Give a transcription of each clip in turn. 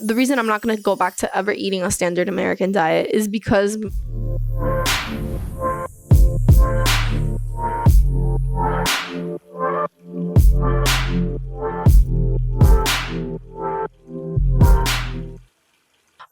the reason I'm not going to go back to ever eating a standard American diet is because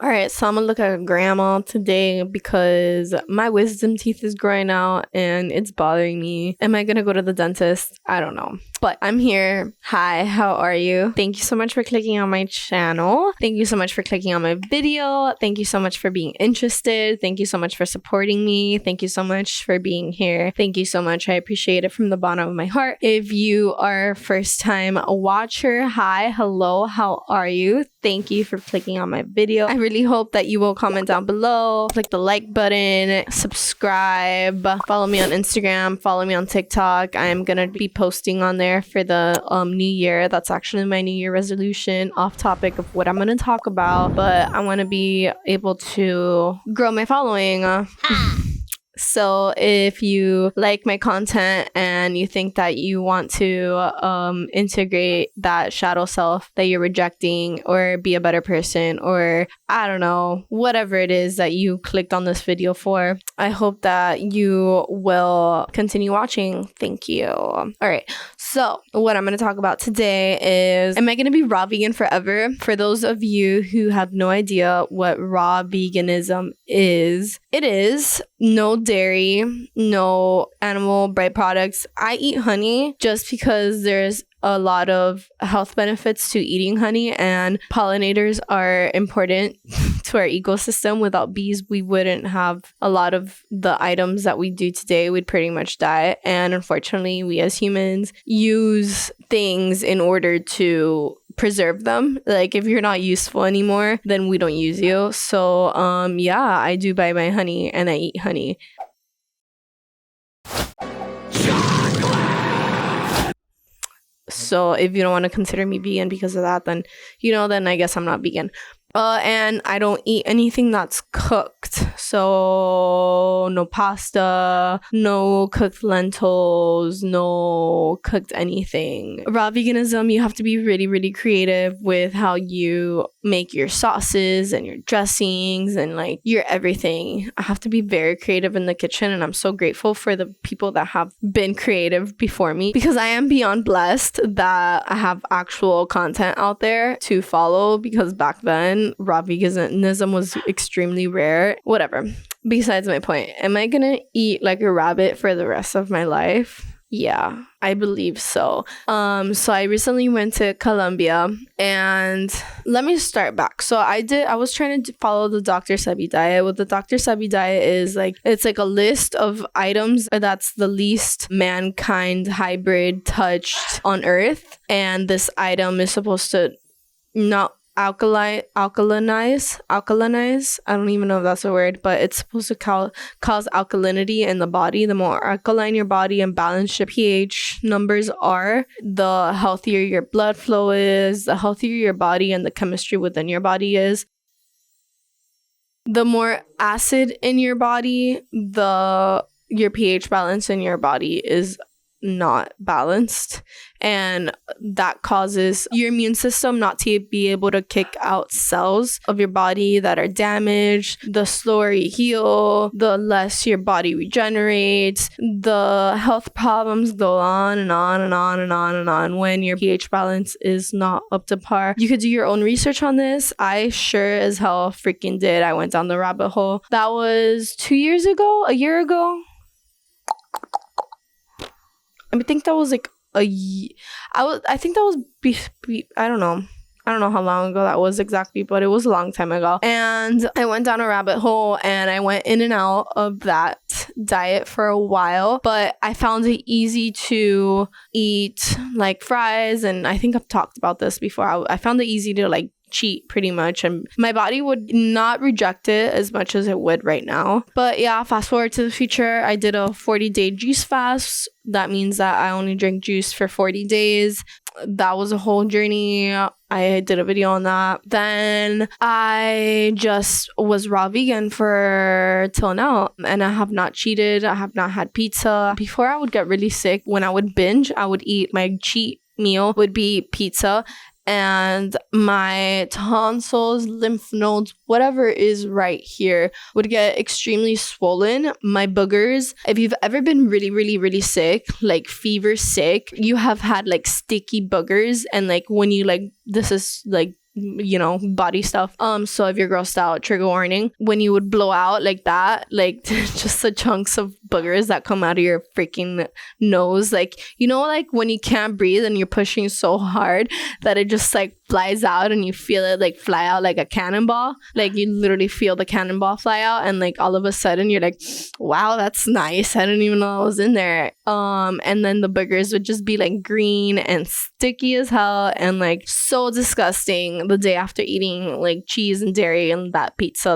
all right, so I'm gonna look at grandma today because my wisdom teeth is growing out and it's bothering me. Am I gonna go to the dentist? I don't know. But I'm here. Hi, how are you? Thank you so much for clicking on my channel. Thank you so much for clicking on my video. Thank you so much for being interested. Thank you so much for supporting me. Thank you so much for being here. Thank you so much. I appreciate it from the bottom of my heart. If you are a first time watcher, hi, hello, how are you? Thank you for clicking on my video. I really hope that you will comment down below, click the like button, subscribe, follow me on Instagram, follow me on TikTok. I'm gonna be posting on there for the new year. That's actually my new year resolution, off topic of what I'm gonna talk about, but I want to be able to grow my following. So if you like my content and you think that you want to integrate that shadow self that you're rejecting or be a better person, or I don't know, whatever it is that you clicked on this video for, I hope that you will continue watching. Thank you. All right. So what I'm going to talk about today is, am I going to be raw vegan forever? For those of you who have no idea what raw veganism is, it is no dairy, no animal byproducts. I eat honey just because there's a lot of health benefits to eating honey, and pollinators are important to our ecosystem. Without bees, we wouldn't have a lot of the items that we do today. We'd pretty much die. And unfortunately, we as humans use things in order to preserve them. Like, if you're not useful anymore, then we don't use you. So yeah, I do buy my honey and I eat honey. So if you don't want to consider me vegan because of that, then, then I guess I'm not vegan. And I don't eat anything that's cooked. So no pasta, no cooked lentils, no cooked anything. Raw veganism, you have to be really, really creative with how you make your sauces and your dressings and like your everything. I have to be very creative in the kitchen, and I'm so grateful for the people that have been creative before me, because I am beyond blessed that I have actual content out there to follow, because back then raw veganism was extremely rare. Whatever. Besides my point, am I gonna eat like a rabbit for the rest of my life? Yeah, I believe so. So I recently went to Colombia, and let me start back. So I was trying to follow the Dr. Sebi diet. What the Dr. Sebi diet is like, it's like a list of items that's the least mankind hybrid touched on Earth. And this item is supposed to not alkalinize. I don't even know if that's a word, but it's supposed to cause alkalinity in the body. The more alkaline your body and balanced your pH numbers are, the healthier your blood flow is, the healthier your body and the chemistry within your body is. The more acid in your body, your pH balance in your body is not balanced, and that causes your immune system not to be able to kick out cells of your body that are damaged. The slower you heal, the less your body regenerates. The health problems go on and on and on and on and on when your pH balance is not up to par. You could do your own research on this. I sure as hell freaking did. I went down the rabbit hole. That was 2 years ago, a year ago. I think that was like I think that was I don't know how long ago that was exactly, but it was a long time ago. And I went down a rabbit hole, and I went in and out of that diet for a while, but I found it easy to eat like fries, and I think I've talked about this before. I found it easy to like cheat pretty much, and my body would not reject it as much as it would right now. But yeah, fast forward to the future, I did a 40-day juice fast. That means that I only drink juice for 40 days. That was a whole journey. I did a video on that. Then I just was raw vegan till now, and I have not cheated. I have not had pizza. Before, I would get really sick. When I would binge, I would eat, my cheat meal would be pizza. and my tonsils, lymph nodes, whatever is right here would get extremely swollen. My boogers, if you've ever been really, really, really sick, like fever sick, you have had like sticky boogers, and like when you like, this is like, you know, body stuff. So if you're grossed out, trigger warning, when you would blow out like that, like just the chunks of boogers that come out of your freaking nose, like, you know, like when you can't breathe and you're pushing so hard that it just like flies out, and you feel it like fly out like a cannonball. Like you literally feel the cannonball fly out, and like all of a sudden you're like, wow, that's nice, I didn't even know I was in there. And then the boogers would just be like green and sticky as hell, and like so disgusting the day after eating like cheese and dairy and that pizza.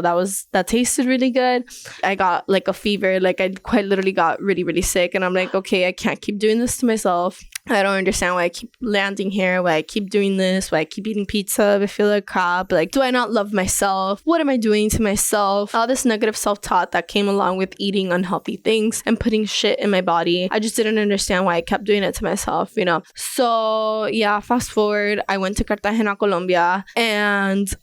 That tasted really good. I got like a fever, like I quite literally got really, really sick, and I'm like, okay, I can't keep doing this to myself. I don't understand why I keep landing here, why I keep doing this, why I keep eating pizza if I feel like crap. Like, do I not love myself? What am I doing to myself? All this negative self-talk that came along with eating unhealthy things and putting shit in my body. I just didn't understand why I kept doing it to myself, you know? So yeah, fast forward, I went to Cartagena, Colombia, and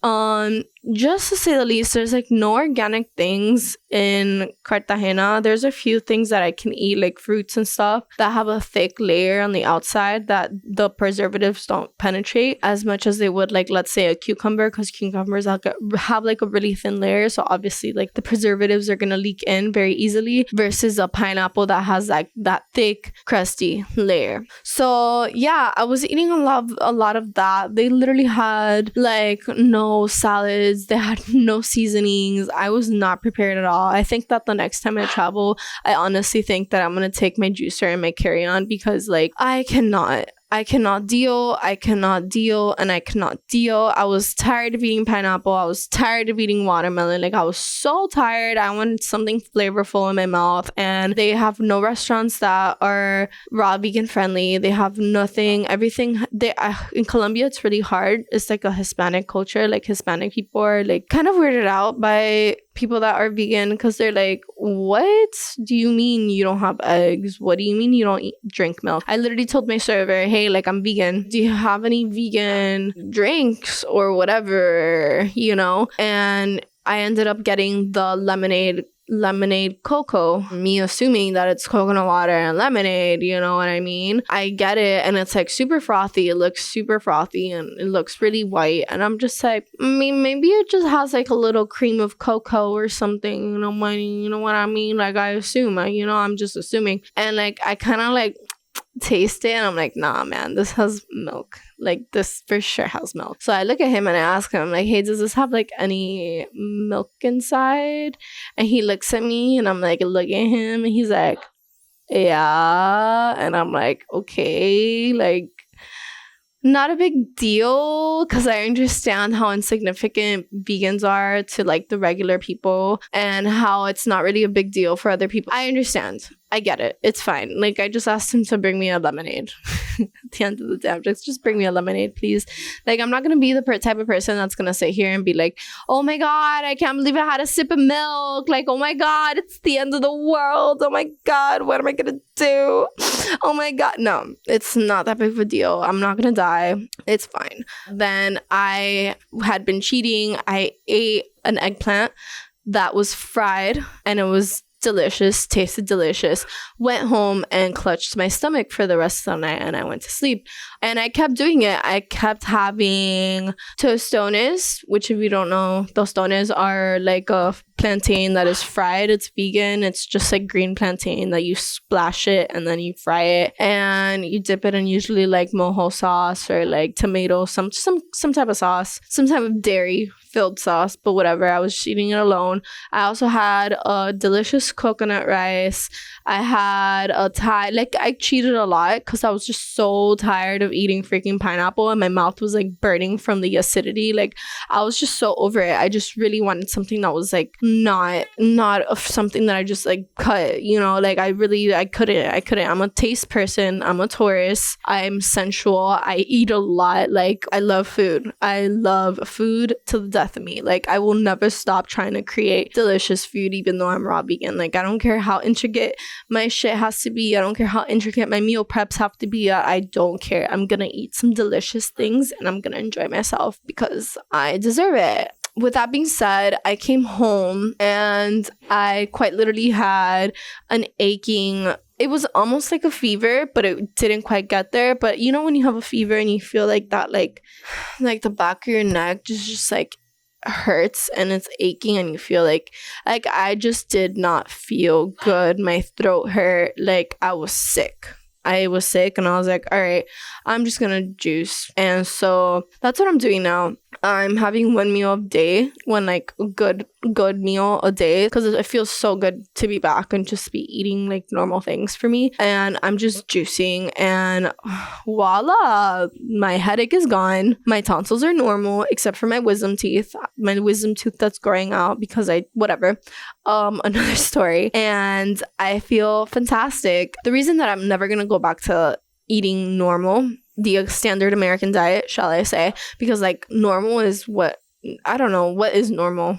just to say the least, there's like no organic things in Cartagena. There's a few things that I can eat, like fruits and stuff, that have a thick layer on the outside that the preservatives don't penetrate as much as they would, like, let's say a cucumber, because cucumbers have like a really thin layer. So obviously like the preservatives are going to leak in very easily, versus a pineapple that has like that thick, crusty layer. So yeah, I was eating a lot of that. They literally had like no salads. They had no seasonings. I was not prepared at all. I think that the next time I travel, I honestly think that I'm going to take my juicer and my carry-on, because like I cannot deal. I was tired of eating pineapple. I was tired of eating watermelon. Like I was so tired. I wanted something flavorful in my mouth, and they have no restaurants that are raw vegan friendly. They have nothing. Everything in Colombia, it's really hard. It's like a Hispanic culture. Like Hispanic people are like kind of weirded out by people that are vegan, because they're like, what do you mean you don't have eggs? What do you mean you don't drink milk? I literally told my server, hey, like I'm vegan. Do you have any vegan drinks or whatever, you know? And I ended up getting the lemonade cocoa, me assuming that it's coconut water and lemonade, you know what I mean? I get it, and it's like super frothy. It looks super frothy, and it looks really white, and I'm just like, I mean, maybe it just has like a little cream of cocoa or something, you know what I mean? Like I assume, I'm just assuming. And like I kind of like taste it, and I'm like, nah, man, this has milk. Like this for sure has milk. So I look at him and I ask him, like, hey, does this have like any milk inside? And he looks at me, and I'm like, look at him, and he's like, yeah. And I'm like, okay, like not a big deal, because I understand how insignificant vegans are to like the regular people, and how it's not really a big deal for other people. I understand. I get it. It's fine. Like I just asked him to bring me a lemonade. At the end of the day, I'm just bring me a lemonade, please. Like I'm not gonna be the type of person that's gonna sit here and be like, oh my god, I can't believe I had a sip of milk. Like, oh my god, it's the end of the world. Oh my god, what am I gonna do? Oh my god. No, it's not that big of a deal. I'm not gonna die. It's fine. Then I had been cheating. I ate an eggplant that was fried, and it was delicious, tasted delicious. Went home and clutched my stomach for the rest of the night, and I went to sleep. And I kept doing it. I kept having tostones, which if you don't know, tostones are like a plantain that is fried. It's vegan. It's just like green plantain that you splash it and then you fry it, and you dip it in usually like mojo sauce or like tomato, some type of sauce, some type of dairy filled sauce, but whatever. I was eating it alone. I also had a delicious coconut rice. I had a Thai, like I cheated a lot because I was just so tired of eating freaking pineapple, and my mouth was like burning from the acidity. Like I was just so over it. I just really wanted something that was like not something that I just like cut, you know, like I couldn't. I'm a taste person. I'm a Taurus. I'm sensual. I eat a lot. Like I love food. I love food to the death of me. Like I will never stop trying to create delicious food, even though I'm raw vegan. Like, I don't care how intricate my shit has to be. I don't care how intricate my meal preps have to be. I don't care. I'm gonna eat some delicious things and I'm gonna enjoy myself because I deserve it. With that being said, I came home and I quite literally had an aching, it was almost like a fever, but it didn't quite get there. But you know when you have a fever and you feel like that, like the back of your neck just like hurts and it's aching and you feel like I just did not feel good. My throat hurt. Like I was sick and I was like, all right, I'm just gonna juice. And so that's what I'm doing now. I'm having one meal a day, one like good meal a day, because it feels so good to be back and just be eating like normal things for me. And I'm just juicing and voila, my headache is gone. My tonsils are normal except for my wisdom tooth that's growing out because another story. And I feel fantastic. The reason that I'm never gonna go back to eating normal, the standard American diet, shall I say, because like normal is what is normal.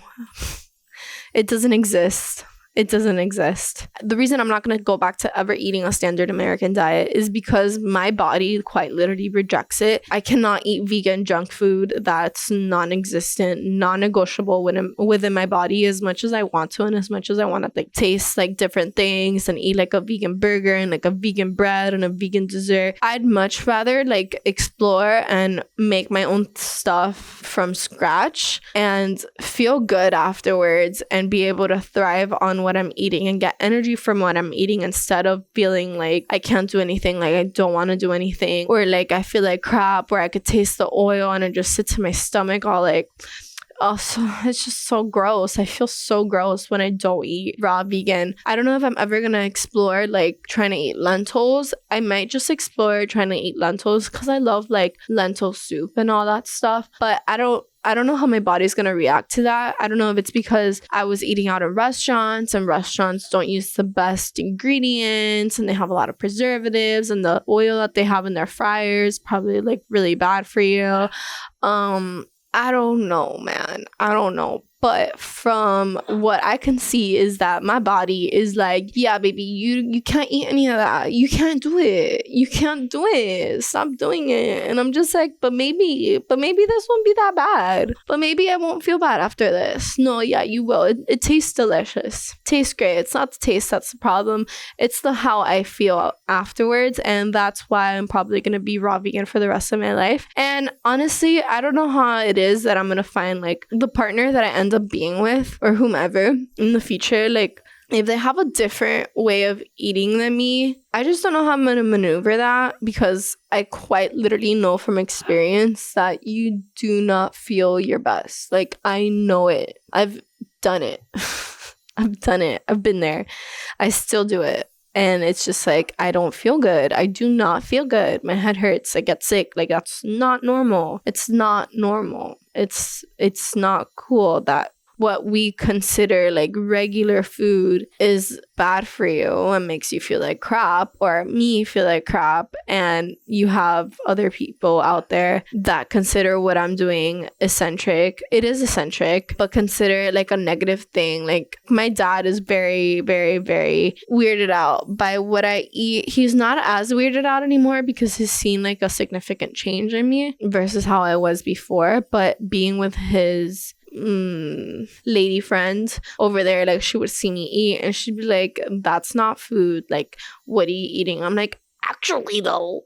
It doesn't exist. The reason I'm not going to go back to ever eating a standard American diet is because my body quite literally rejects it. I cannot eat vegan junk food. That's non-existent, non-negotiable within my body as much as I want to, and as much as I want to like taste like different things and eat like a vegan burger and like a vegan bread and a vegan dessert. I'd much rather like explore and make my own stuff from scratch and feel good afterwards and be able to thrive on what I'm eating and get energy from what I'm eating instead of feeling like I can't do anything, like I don't want to do anything, or like I feel like crap, where I could taste the oil and it just sits in my stomach all like, oh, so it's just so gross. I feel so gross when I don't eat raw vegan. I don't know if I'm ever gonna explore like trying to eat lentils. I might just explore trying to eat lentils because I love like lentil soup and all that stuff, but I don't know how my body's going to react to that. I don't know if it's because I was eating out in restaurants and restaurants don't use the best ingredients and they have a lot of preservatives and the oil that they have in their fryers probably like really bad for you. I don't know, man. I don't know. But from what I can see is that my body is like, yeah, baby, you can't eat any of that. You can't do it. You can't do it. Stop doing it. And I'm just like, but maybe this won't be that bad. But maybe I won't feel bad after this. No, yeah, you will. It tastes delicious. Tastes great. It's not the taste that's the problem. It's the how I feel afterwards. And that's why I'm probably going to be raw vegan for the rest of my life. And honestly, I don't know how it is that I'm going to find like the partner that I end up being with or whomever in the future. Like if they have a different way of eating than me, I just don't know how I'm going to maneuver that, because I quite literally know from experience that you do not feel your best. Like I know it. I've done it. I've been there. I still do it. And it's just like, I don't feel good. I do not feel good. My head hurts. I get sick. Like that's not normal. It's not normal. It's not cool that what we consider like regular food is bad for you and makes you feel like crap, or me feel like crap, and you have other people out there that consider what I'm doing eccentric. It is eccentric, but consider it like a negative thing. Like my dad is very, very, very weirded out by what I eat. He's not as weirded out anymore because he's seen like a significant change in me versus how I was before. But being with his lady friend over there, like she would see me eat and she'd be like, that's not food, like what are you eating? I'm like, actually though,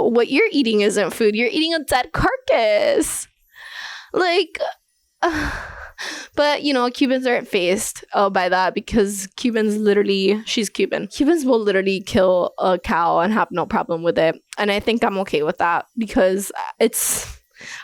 what you're eating isn't food. You're eating a dead carcass. Like but you know, Cubans aren't fazed by that, because she's Cuban. Cubans will literally kill a cow and have no problem with it, and I think I'm okay with that, because it's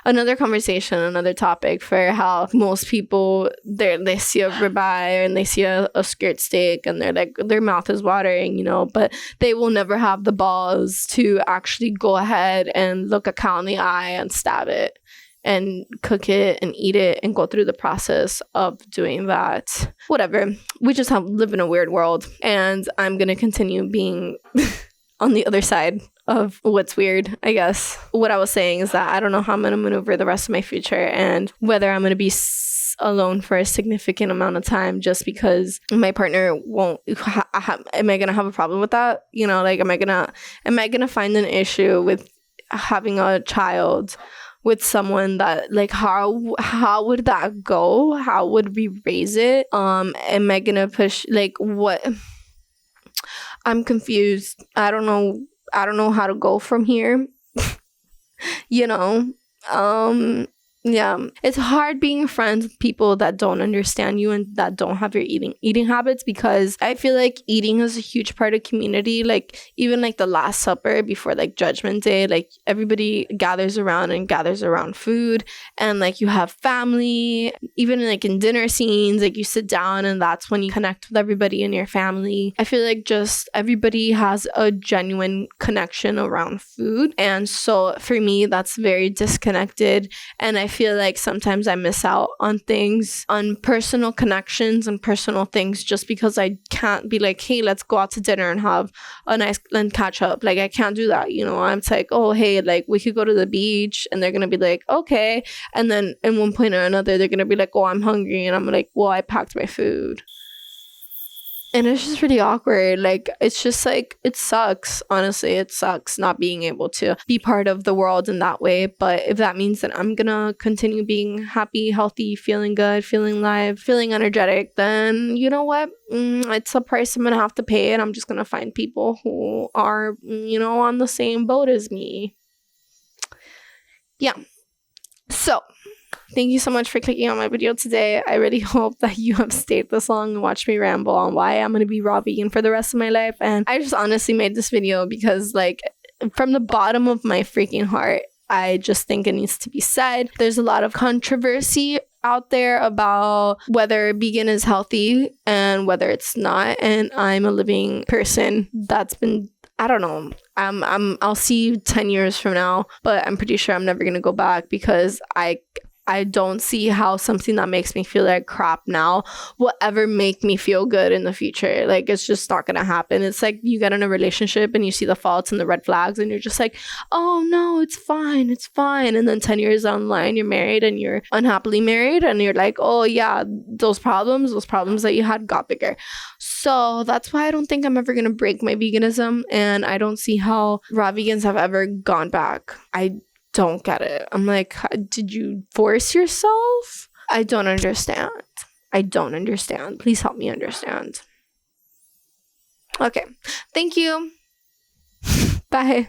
another conversation, another topic for how most people, they see a ribeye and they see a skirt steak and they're like, their mouth is watering, you know, but they will never have the balls to actually go ahead and look a cow in the eye and stab it and cook it and eat it and go through the process of doing that. Whatever. We just live in a weird world, and I'm going to continue being on the other side of what's weird, I guess. What I was saying is that I don't know how I'm going to maneuver the rest of my future and whether I'm going to be alone for a significant amount of time just because my partner won't am I going to have a problem with that? You know, like am I going to find an issue with having a child with someone that, like, how would that go? How would we raise it? Am I going to push, like, what? I'm confused. I don't know how to go from here. You know? Yeah, it's hard being friends with people that don't understand you and that don't have your eating habits, because I feel like eating is a huge part of community. Like even like the Last Supper before like Judgment Day, like everybody gathers around food, and like you have family. Even like in dinner scenes, like you sit down and that's when you connect with everybody in your family. I feel like just everybody has a genuine connection around food, and so for me that's very disconnected, and I feel like sometimes I miss out on things, on personal connections and personal things, just because I can't be like, hey, let's go out to dinner and have a nice and catch up. Like I can't do that, you know. I'm like, oh, hey, like we could go to the beach, and they're gonna be like, okay, and then at one point or another they're gonna be like, oh, I'm hungry, and I'm like, well, I packed my food. And it's just really awkward. Like, it's just like, it sucks. Honestly, it sucks not being able to be part of the world in that way. But if that means that I'm gonna continue being happy, healthy, feeling good, feeling live, feeling energetic, then you know what? It's a price I'm gonna have to pay. And I'm just gonna find people who are, you know, on the same boat as me. Yeah. So, thank you so much for clicking on my video today. I really hope that you have stayed this long and watched me ramble on why I'm going to be raw vegan for the rest of my life. And I just honestly made this video because, like, from the bottom of my freaking heart, I just think it needs to be said. There's a lot of controversy out there about whether vegan is healthy and whether it's not. And I'm a living person that's been, I don't know. I'll see you 10 years from now, but I'm pretty sure I'm never going to go back, because I don't see how something that makes me feel like crap now will ever make me feel good in the future. Like, it's just not going to happen. It's like you get in a relationship and you see the faults and the red flags and you're just like, oh no, it's fine. It's fine. And then 10 years down the line, you're married and you're unhappily married and you're like, oh yeah, those problems that you had got bigger. So that's why I don't think I'm ever going to break my veganism. And I don't see how raw vegans have ever gone back. I don't get it. I'm like, did you force yourself? I don't understand. Please help me understand. Okay. Thank you. Bye.